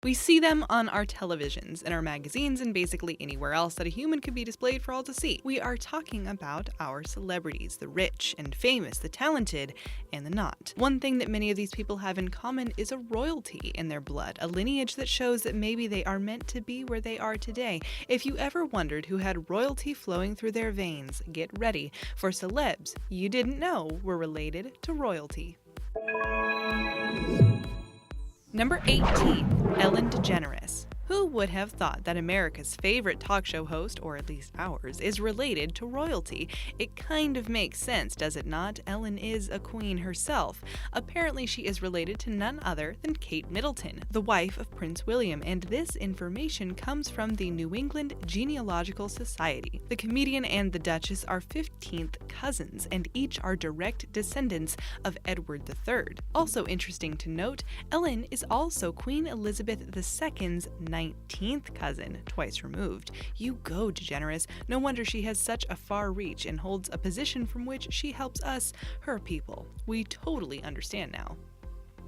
We see them on our televisions, in our magazines, and basically anywhere else that a human could be displayed for all to see. We are talking about our celebrities, the rich and famous, the talented, and the not. One thing that many of these people have in common is a royalty in their blood, a lineage that shows that maybe they are meant to be where they are today. If you ever wondered who had royalty flowing through their veins, get ready for celebs you didn't know were related to royalty. Number 18. Ellen DeGeneres. Who would have thought that America's favorite talk show host, or at least ours, is related to royalty? It kind of makes sense, does it not? Ellen is a queen herself. Apparently she is related to none other than Kate Middleton, the wife of Prince William, and this information comes from the New England Genealogical Society. The comedian and the Duchess are 15th cousins, and each are direct descendants of Edward III. Also interesting to note, Ellen is also Queen Elizabeth II's 19th cousin, twice removed. You go, DeGeneres. No wonder she has such a far reach and holds a position from which she helps us, her people. We totally understand now.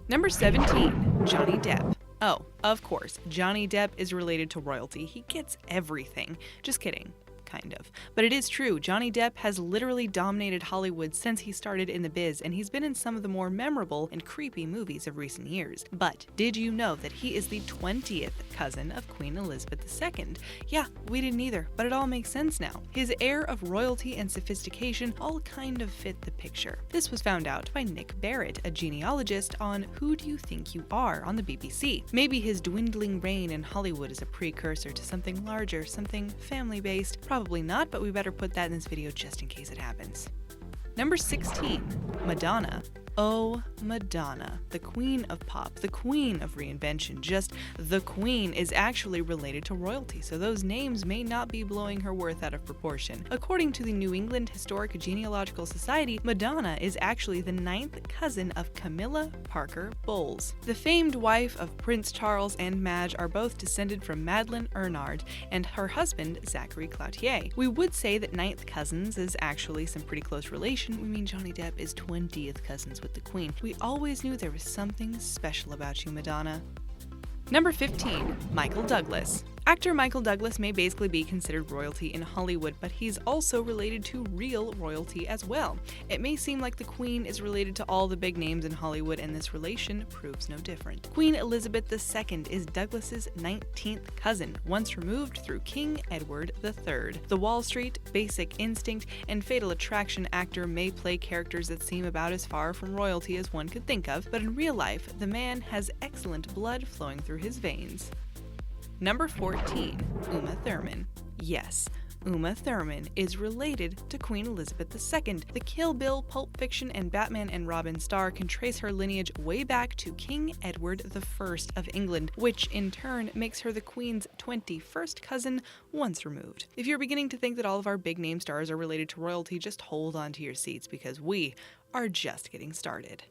Number 17. Johnny Depp. Oh, of course, Johnny Depp is related to royalty. He gets everything. Just kidding. Kind of. But it is true, Johnny Depp has literally dominated Hollywood since he started in the biz, and he's been in some of the more memorable and creepy movies of recent years. But did you know that he is the 20th cousin of Queen Elizabeth II? Yeah, we didn't either, but it all makes sense now. His air of royalty and sophistication all kind of fit the picture. This was found out by Nick Barrett, a genealogist on Who Do You Think You Are on the BBC. Maybe his dwindling reign in Hollywood is a precursor to something larger, something family-based. Probably not, but we better put that in this video just in case it happens. Number 16. Madonna. Oh, Madonna, the queen of pop, the queen of reinvention, just the queen, is actually related to royalty, so those names may not be blowing her worth out of proportion. According to the New England Historic Genealogical Society, Madonna is actually the 9th cousin of Camilla Parker Bowles. The famed wife of Prince Charles and Madge are both descended from Madeleine Ernard and her husband, Zachary Cloutier. We would say that 9th cousins is actually some pretty close relation. We mean Johnny Depp is 20th cousins with the Queen. We always knew there was something special about you, Madonna. Number 15. Michael Douglas. Actor Michael Douglas may basically be considered royalty in Hollywood, but he's also related to real royalty as well. It may seem like the Queen is related to all the big names in Hollywood, and this relation proves no different. Queen Elizabeth II is Douglas's 19th cousin, once removed through King Edward III. The Wall Street, Basic Instinct, and Fatal Attraction actor may play characters that seem about as far from royalty as one could think of, but in real life, the man has excellent blood flowing through his veins. Number 14. Uma Thurman. Yes, Uma Thurman is related to Queen Elizabeth II. The Kill Bill, Pulp Fiction, and Batman and Robin star can trace her lineage way back to King Edward I of England, which in turn makes her the Queen's 21st cousin, once removed. If you're beginning to think that all of our big name stars are related to royalty, just hold on to your seats because we are just getting started.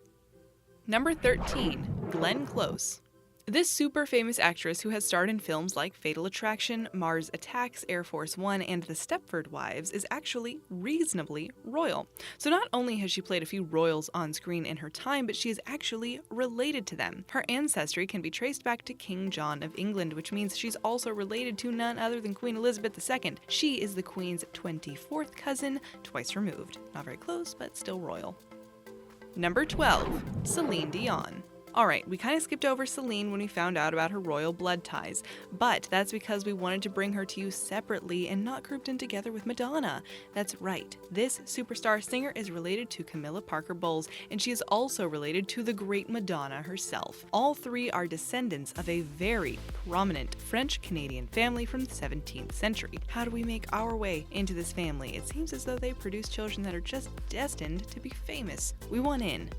Number 13. Glenn Close. This super famous actress who has starred in films like Fatal Attraction, Mars Attacks, Air Force One, and The Stepford Wives is actually reasonably royal. So not only has she played a few royals on screen in her time, but she is actually related to them. Her ancestry can be traced back to King John of England, which means she's also related to none other than Queen Elizabeth II. She is the Queen's 24th cousin, twice removed. Not very close, but still royal. Number 12. Celine Dion. Alright, we kind of skipped over Celine when we found out about her royal blood ties, but that's because we wanted to bring her to you separately and not grouped in together with Madonna. That's right, this superstar singer is related to Camilla Parker Bowles, and she is also related to the great Madonna herself. All three are descendants of a very prominent French-Canadian family from the 17th century. How do we make our way into this family? It seems as though they produce children that are just destined to be famous. We want in.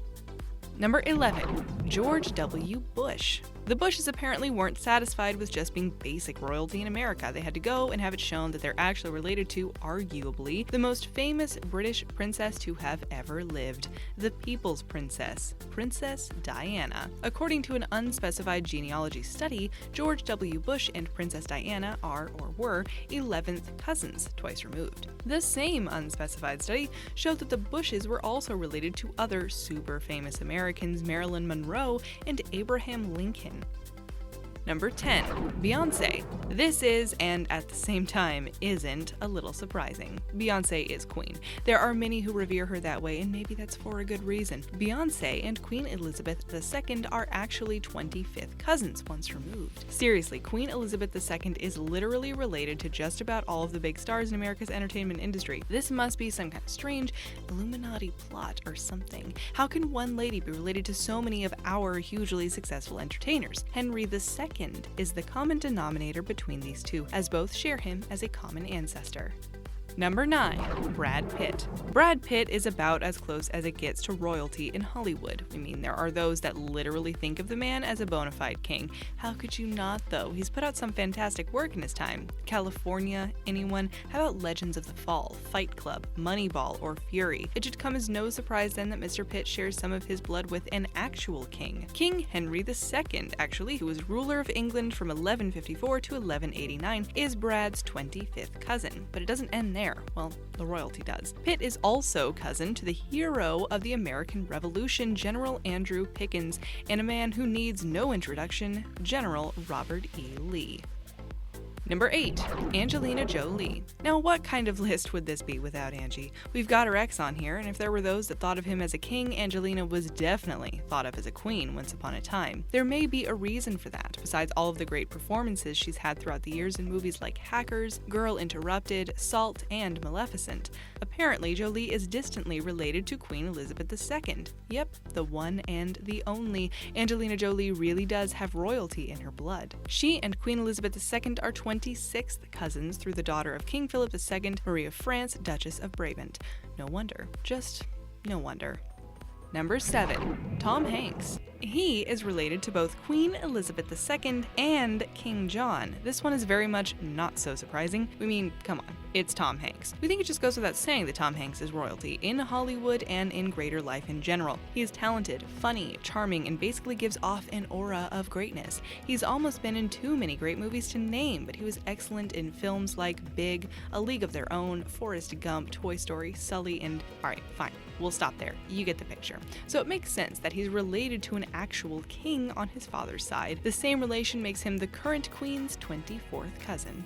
Number 11. George W. Bush. The Bushes apparently weren't satisfied with just being basic royalty in America. They had to go and have it shown that they're actually related to, arguably, the most famous British princess to have ever lived, the People's Princess, Princess Diana. According to an unspecified genealogy study, George W. Bush and Princess Diana are, or were, 11th cousins, twice removed. The same unspecified study showed that the Bushes were also related to other super famous Americans, Marilyn Monroe and Abraham Lincoln. Number 10. Beyonce. This is, and at the same time isn't, a little surprising. Beyonce is queen. There are many who revere her that way, and maybe that's for a good reason. Beyonce and Queen Elizabeth II are actually 25th cousins, once removed. Seriously, Queen Elizabeth II is literally related to just about all of the big stars in America's entertainment industry. This must be some kind of strange Illuminati plot or something. How can one lady be related to so many of our hugely successful entertainers? Henry II is the common denominator between these two, as both share him as a common ancestor. Number 9. Brad Pitt. Brad Pitt is about as close as it gets to royalty in Hollywood. I mean, there are those that literally think of the man as a bona fide king. How could you not, though? He's put out some fantastic work in his time. California, anyone? How about Legends of the Fall, Fight Club, Moneyball, or Fury? It should come as no surprise then that Mr. Pitt shares some of his blood with an actual king. King Henry II, actually, who was ruler of England from 1154 to 1189, is Brad's 25th cousin. But it doesn't end there. Well, the royalty does. Pitt is also cousin to the hero of the American Revolution, General Andrew Pickens, and a man who needs no introduction, General Robert E. Lee. Number 8. Angelina Jolie. Now, what kind of list would this be without Angie? We've got her ex on here, and if there were those that thought of him as a king, Angelina was definitely thought of as a queen once upon a time. There may be a reason for that, besides all of the great performances she's had throughout the years in movies like Hackers, Girl Interrupted, Salt, and Maleficent. Apparently, Jolie is distantly related to Queen Elizabeth II. Yep, the one and the only. Angelina Jolie really does have royalty in her blood. She and Queen Elizabeth II are 26th cousins through the daughter of King Philip II, Marie of France, Duchess of Brabant. No wonder. Just no wonder. Number 7. Tom Hanks. He is related to both Queen Elizabeth II and King John. This one is very much not so surprising. I mean, come on, it's Tom Hanks. We think it just goes without saying that Tom Hanks is royalty in Hollywood and in greater life in general. He is talented, funny, charming, and basically gives off an aura of greatness. He's almost been in too many great movies to name, but he was excellent in films like Big, A League of Their Own, Forrest Gump, Toy Story, Sully, and alright, fine. We'll stop there. You get the picture. So it makes sense that he's related to an actual king on his father's side. The same relation makes him the current queen's 24th cousin.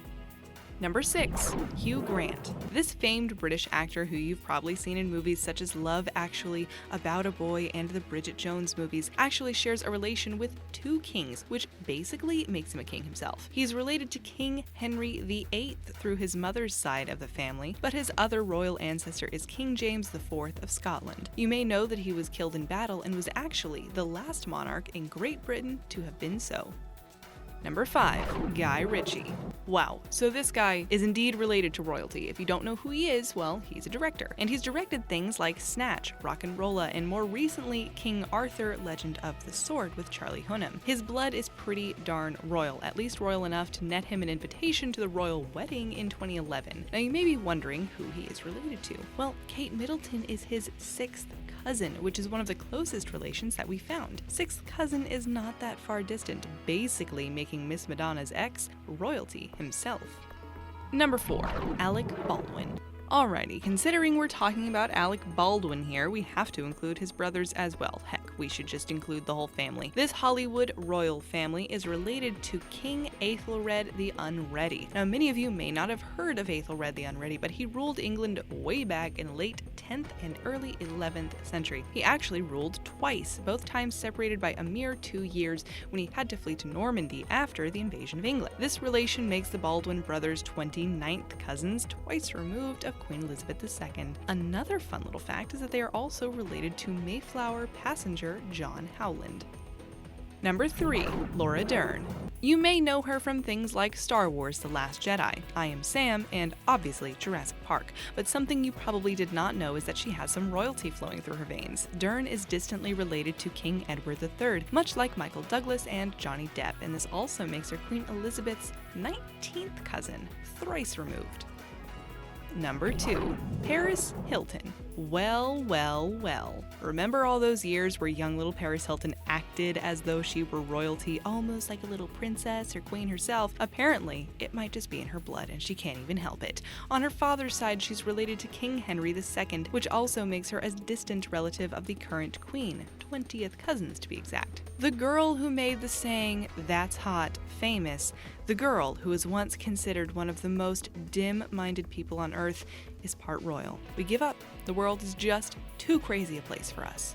Number 6. Hugh Grant. This famed British actor who you've probably seen in movies such as Love Actually, About a Boy, and the Bridget Jones movies actually shares a relation with two kings, which basically makes him a king himself. He's related to King Henry VIII through his mother's side of the family, but his other royal ancestor is King James IV of Scotland. You may know that he was killed in battle and was actually the last monarch in Great Britain to have been so. Number 5. Guy Ritchie. Wow, so this guy is indeed related to royalty. If you don't know who he is, well, he's a director. And he's directed things like Snatch, Rock'n'Rolla, and more recently, King Arthur, Legend of the Sword with Charlie Hunnam. His blood is pretty darn royal, at least royal enough to net him an invitation to the royal wedding in 2011. Now you may be wondering who he is related to. Well, Kate Middleton is his 6th cousin, which is one of the closest relations that we found. 6th cousin is not that far distant, basically making Miss Madonna's ex royalty himself. Number 4. Alec Baldwin. Alrighty, considering we're talking about Alec Baldwin here, we have to include his brothers as well. Heck, we should just include the whole family. This Hollywood royal family is related to King Aethelred the Unready. Now, many of you may not have heard of Aethelred the Unready, but he ruled England way back in late 10th and early 11th century. He actually ruled twice, both times separated by a mere 2 years when he had to flee to Normandy after the invasion of England. This relation makes the Baldwin brothers 29th cousins, twice removed of Queen Elizabeth II. Another fun little fact is that they are also related to Mayflower passenger John Howland. Number 3. Laura Dern. You may know her from things like Star Wars: The Last Jedi, I Am Sam, and obviously Jurassic Park, but something you probably did not know is that she has some royalty flowing through her veins. Dern is distantly related to King Edward III, much like Michael Douglas and Johnny Depp, and this also makes her Queen Elizabeth's 19th cousin, thrice removed. Number 2. Paris Hilton. Well, well, well. Remember all those years where young little Paris Hilton acted as though she were royalty, almost like a little princess or queen herself? Apparently, it might just be in her blood and she can't even help it. On her father's side, she's related to King Henry II, which also makes her a distant relative of the current queen, 20th cousins to be exact. The girl who made the saying, "That's hot," famous, the girl who was once considered one of the most dim-minded people on earth, is part royal. We give up. The world is just too crazy a place for us.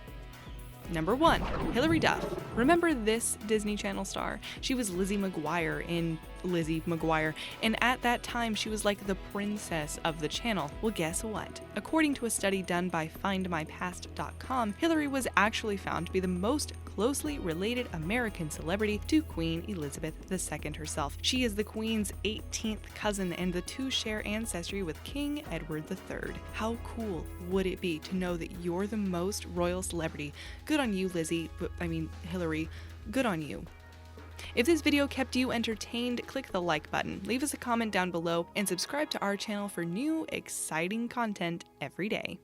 Number 1. Hilary Duff. Remember this Disney Channel star? She was Lizzie McGuire in Lizzie McGuire, and at that time she was like the princess of the channel. Well, guess what? According to a study done by FindMyPast.com, Hilary was actually found to be the most closely related American celebrity to Queen Elizabeth II herself. She is the Queen's 18th cousin, and the two share ancestry with King Edward III. How cool would it be to know that you're the most royal celebrity? Good on you, Hilary. Good on you. If this video kept you entertained, click the like button, leave us a comment down below, and subscribe to our channel for new, exciting content every day.